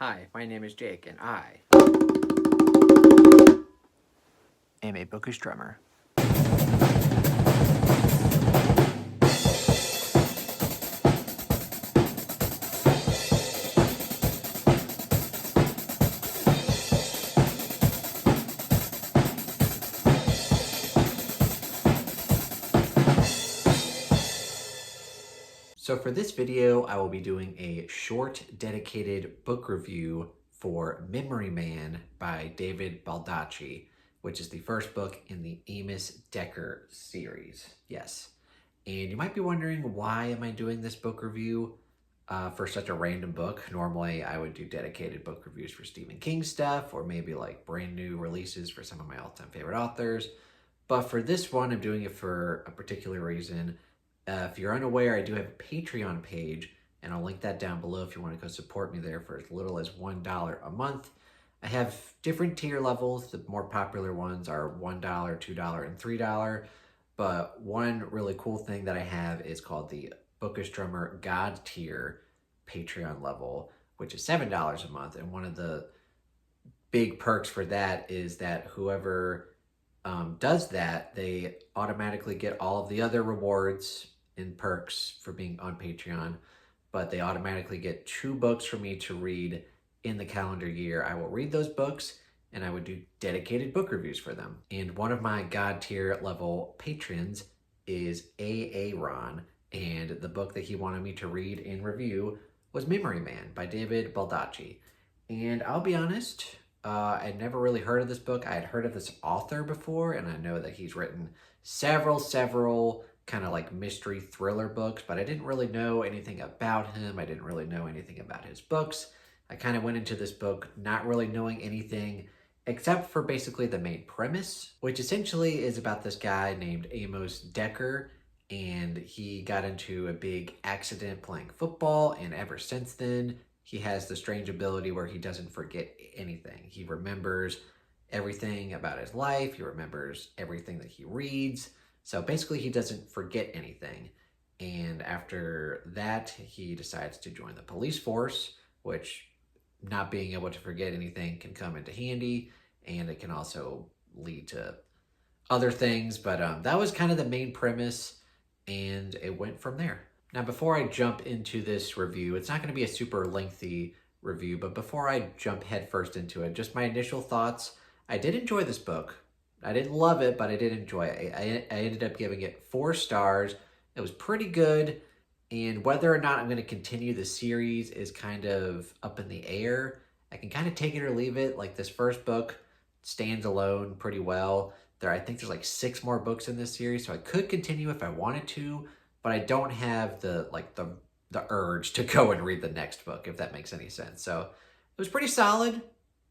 Hi, my name is Jake, and I am a bookish drummer. So for this video, I will be doing a short, dedicated book review for Memory Man by David Baldacci, which is the first book in the Amos Decker series. Yes. And you might be wondering, why am I doing this book review for such a random book? Normally, I would do dedicated book reviews for Stephen King stuff, or maybe like brand new releases for some of my all-time favorite authors. But for this one, I'm doing it for a particular reason. If you're unaware, I do have a Patreon page, and I'll link that down below if you want to go support me there for as little as $1 a month. I have different tier levels. The more popular ones are $1, $2, and $3. But one really cool thing that I have is called the Bookish Drummer God tier Patreon level, which is $7 a month. And one of the big perks for that is that whoever does that, they automatically get all of the other rewards and perks for being on Patreon, but they automatically get 2 books for me to read in the calendar year. I will read those books and I would do dedicated book reviews for them. And one of my God tier level patrons is Ron, and the book that he wanted me to read and review was Memory Man by David Baldacci. And I'll be honest, I'd never really heard of this book. I had heard of this author before, and I know that he's written several kind of like mystery thriller books, but I didn't really know anything about him. I didn't really know anything about his books. I kind of went into this book not really knowing anything except for basically the main premise, which essentially is about this guy named Amos Decker, and he got into a big accident playing football, and ever since then, he has the strange ability where he doesn't forget anything. He remembers everything about his life. He remembers everything that he reads. So basically, he doesn't forget anything. And after that, he decides to join the police force, which not being able to forget anything can come into handy, and it can also lead to other things. But that was kind of the main premise, and it went from there. Now, before I jump into this review, it's not going to be a super lengthy review, but before I jump headfirst into it, just my initial thoughts. I did enjoy this book. I didn't love it, but I did enjoy it. I ended up giving it 4 stars. It was pretty good, and whether or not I'm going to continue the series is kind of up in the air. I can kind of take it or leave it. Like, this first book stands alone pretty well. I think there's like 6 more books in this series, so I could continue if I wanted to, but I don't have the urge to go and read the next book, if that makes any sense. So it was pretty solid,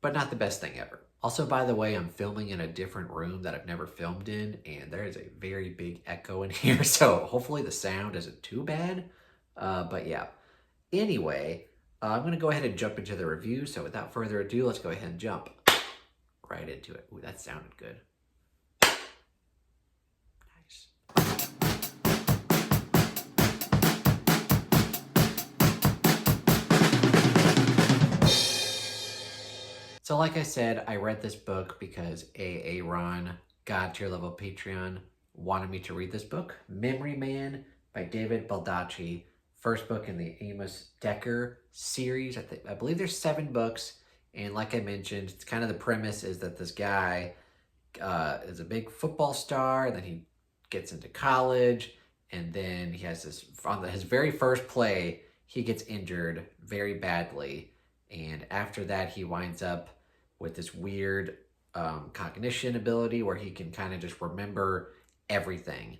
but not the best thing ever. Also, by the way, I'm filming in a different room that I've never filmed in, and there is a very big echo in here, so hopefully the sound isn't too bad. But yeah. Anyway, I'm going to go ahead and jump into the review, so without further ado, let's go ahead and jump right into it. Ooh, that sounded good. So like I said, I read this book because Ron, God tier level Patreon, wanted me to read this book. Memory Man by David Baldacci. First book in the Amos Decker series. I believe there's 7 books. And like I mentioned, it's kind of the premise is that this guy is a big football star. And then he gets into college. And then he has this, on his very first play, he gets injured very badly. And after that, he winds up with this weird cognition ability where he can kind of just remember everything.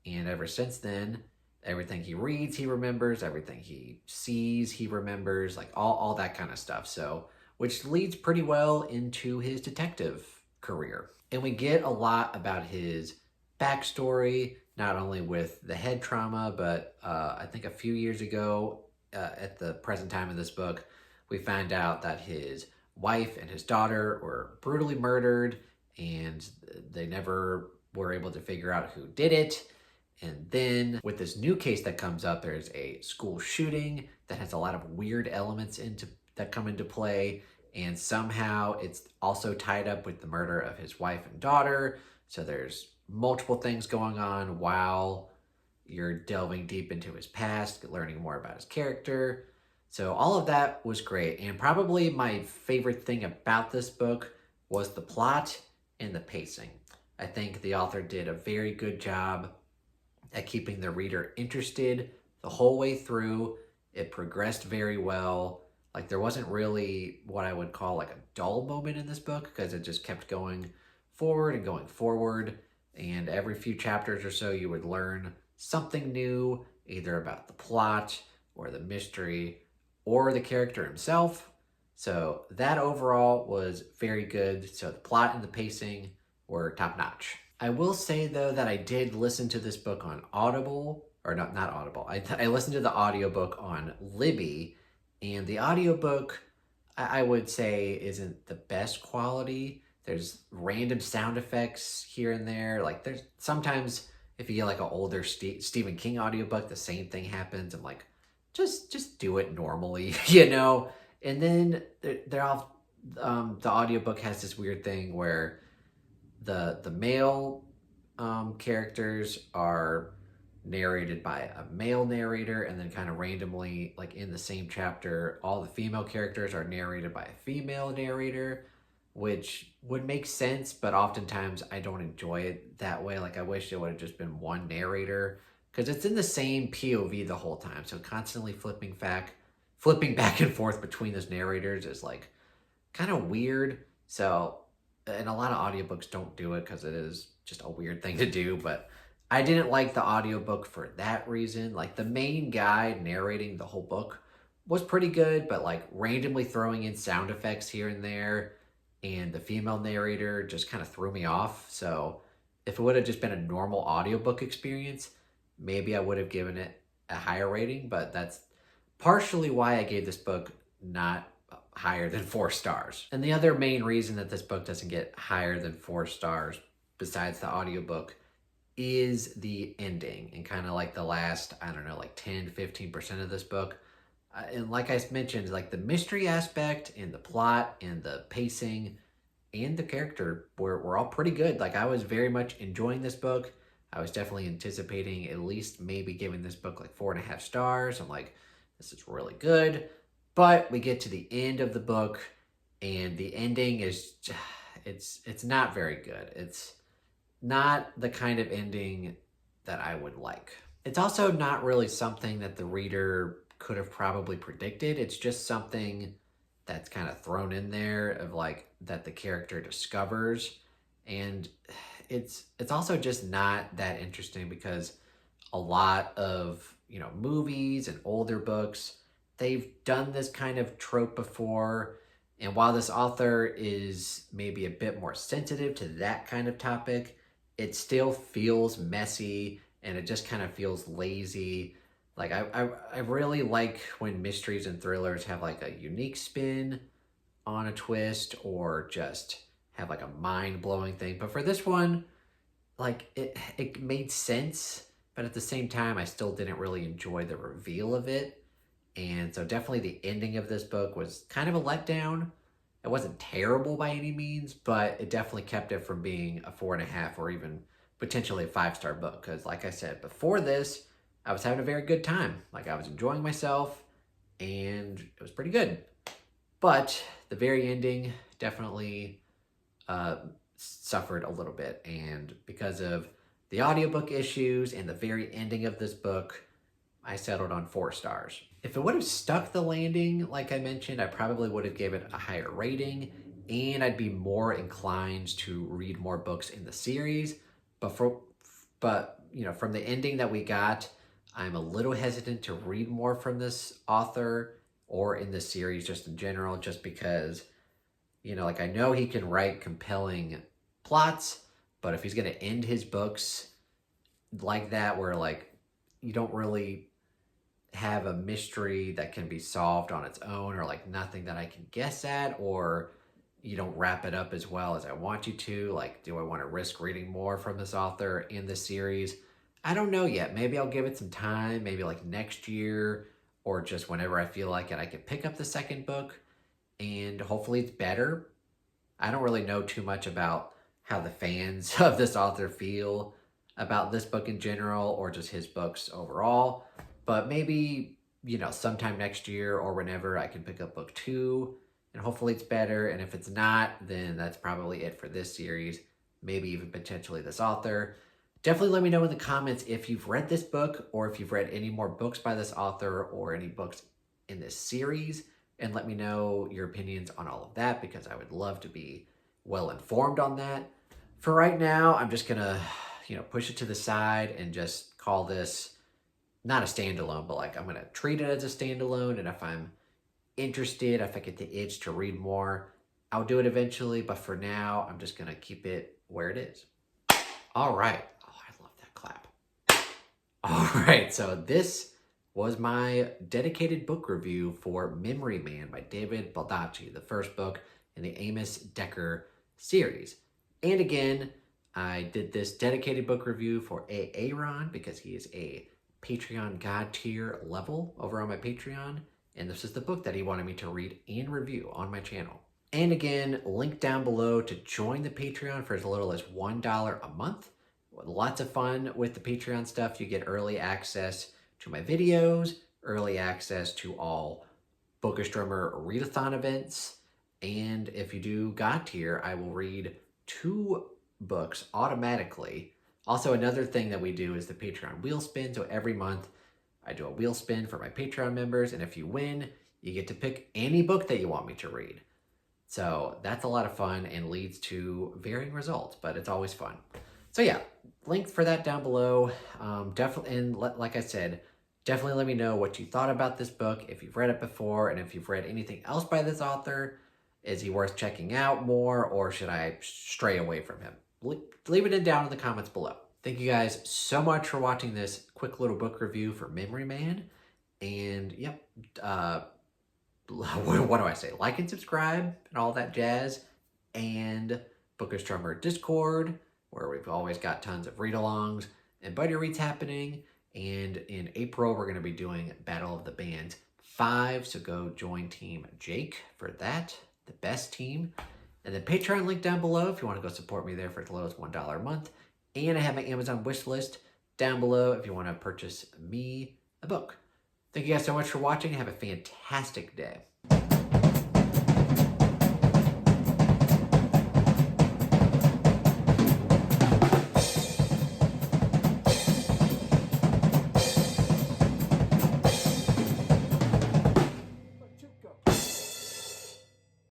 And ever since then, everything he reads, he remembers. Everything he sees, he remembers. Like all that kind of stuff. So, which leads pretty well into his detective career. And we get a lot about his backstory, not only with the head trauma, but I think a few years ago, at the present time of this book, we find out that his wife and his daughter were brutally murdered, and they never were able to figure out who did it. And then with this new case that comes up, there's a school shooting that has a lot of weird elements that come into play, and somehow it's also tied up with the murder of his wife and daughter. So there's multiple things going on while you're delving deep into his past, learning more about his character. So all of that was great. And probably my favorite thing about this book was the plot and the pacing. I think the author did a very good job at keeping the reader interested the whole way through. It progressed very well. Like there wasn't really what I would call like a dull moment in this book because it just kept going forward and going forward. And every few chapters or so, you would learn something new, either about the plot or the mystery or the character himself. So that overall was very good. So the plot and the pacing were top notch. I will say though that I did listen to this book on Audible, or not Audible. I listened to the audiobook on Libby, and the audiobook I would say isn't the best quality. There's random sound effects here and there. Like there's sometimes if you get like an older Stephen King audiobook, the same thing happens. I'm like, just do it normally, you know? And then they're all the audiobook has this weird thing where the male characters are narrated by a male narrator, and then kind of randomly, like in the same chapter, all the female characters are narrated by a female narrator, which would make sense, but oftentimes I don't enjoy it that way. Like I wish it would have just been one narrator because it's in the same POV the whole time. So constantly flipping back and forth between those narrators is like kind of weird. So, and a lot of audiobooks don't do it because it is just a weird thing to do, but I didn't like the audiobook for that reason. Like the main guy narrating the whole book was pretty good, but like randomly throwing in sound effects here and there and the female narrator just kind of threw me off. So if it would have just been a normal audiobook experience, maybe I would have given it a higher rating, but that's partially why I gave this book not higher than 4 stars. And the other main reason that this book doesn't get higher than 4 stars, besides the audiobook, is the ending and kind of like the last, I don't know, like 10-15% of this book. And like I mentioned, like the mystery aspect and the plot and the pacing and the character were all pretty good. Like I was very much enjoying this book. I was definitely anticipating at least maybe giving this book like 4.5 stars. I'm like, this is really good. But we get to the end of the book and the ending is, it's not very good. It's not the kind of ending that I would like. It's also not really something that the reader could have probably predicted. It's just something that's kind of thrown in there of like that the character discovers. And it's also just not that interesting because a lot of, you know, movies and older books, they've done this kind of trope before. And while this author is maybe a bit more sensitive to that kind of topic, it still feels messy and it just kind of feels lazy. Like I really like when mysteries and thrillers have like a unique spin on a twist or just have like a mind-blowing thing. But for this one, like it made sense, but at the same time, I still didn't really enjoy the reveal of it. And so definitely the ending of this book was kind of a letdown. It wasn't terrible by any means, but it definitely kept it from being a 4.5 or even potentially a 5-star book. Because like I said, before this, I was having a very good time. Like I was enjoying myself and it was pretty good. But the very ending definitely suffered a little bit. And because of the audiobook issues and the very ending of this book, I settled on 4 stars. If it would have stuck the landing, like I mentioned, I probably would have given it a higher rating and I'd be more inclined to read more books in the series. But you know, from the ending that we got, I'm a little hesitant to read more from this author or in this series just in general, just because, you know, like I know he can write compelling plots, but if he's going to end his books like that, where like you don't really have a mystery that can be solved on its own, or like nothing that I can guess at, or you don't wrap it up as well as I want you to, like, do I want to risk reading more from this author in this series? I don't know yet. Maybe I'll give it some time, maybe like next year, or just whenever I feel like it, I can pick up the second book. and hopefully it's better. I don't really know too much about how the fans of this author feel about this book in general or just his books overall, but maybe, sometime next year or whenever I can pick up book 2 and hopefully it's better. And if it's not, then that's probably it for this series, maybe even potentially this author. Definitely let me know in the comments if you've read this book or if you've read any more books by this author or any books in this series, and let me know your opinions on all of that because I would love to be well informed on that. For right now, I'm just gonna, push it to the side and just call this not a standalone, but like I'm gonna treat it as a standalone. And if I'm interested, if I get the itch to read more, I'll do it eventually. But for now, I'm just gonna keep it where it is. All right. Oh, I love that clap. All right. So this was my dedicated book review for Memory Man by David Baldacci, the first book in the Amos Decker series. And again, I did this dedicated book review for Aaron because he is a Patreon God tier level over on my Patreon. And this is the book that he wanted me to read and review on my channel. And again, link down below to join the Patreon for as little as $1 a month. Lots of fun with the Patreon stuff. You get early access to my videos, early access to all Bookish Drummer readathon events. And if you do God tier, I will read 2 books automatically. Also, another thing that we do is the Patreon wheel spin. So every month I do a wheel spin for my Patreon members. And if you win, you get to pick any book that you want me to read. So that's a lot of fun and leads to varying results, but it's always fun. So yeah, link for that down below. Definitely, and like I said, definitely let me know what you thought about this book, if you've read it before, and if you've read anything else by this author. Is he worth checking out more, or should I stray away from him? Leave it down in the comments below. Thank you guys so much for watching this quick little book review for Memory Man. And yep, what do I say? Like and subscribe and all that jazz. And Bookish Drummer Discord, where we've always got tons of read-alongs and buddy reads happening. And in April, we're going to be doing Battle of the Bands 5. So go join Team Jake for that, the best team. And then Patreon link down below if you want to go support me there for as low as $1 a month. And I have my Amazon wish list down below if you want to purchase me a book. Thank you guys so much for watching. Have a fantastic day.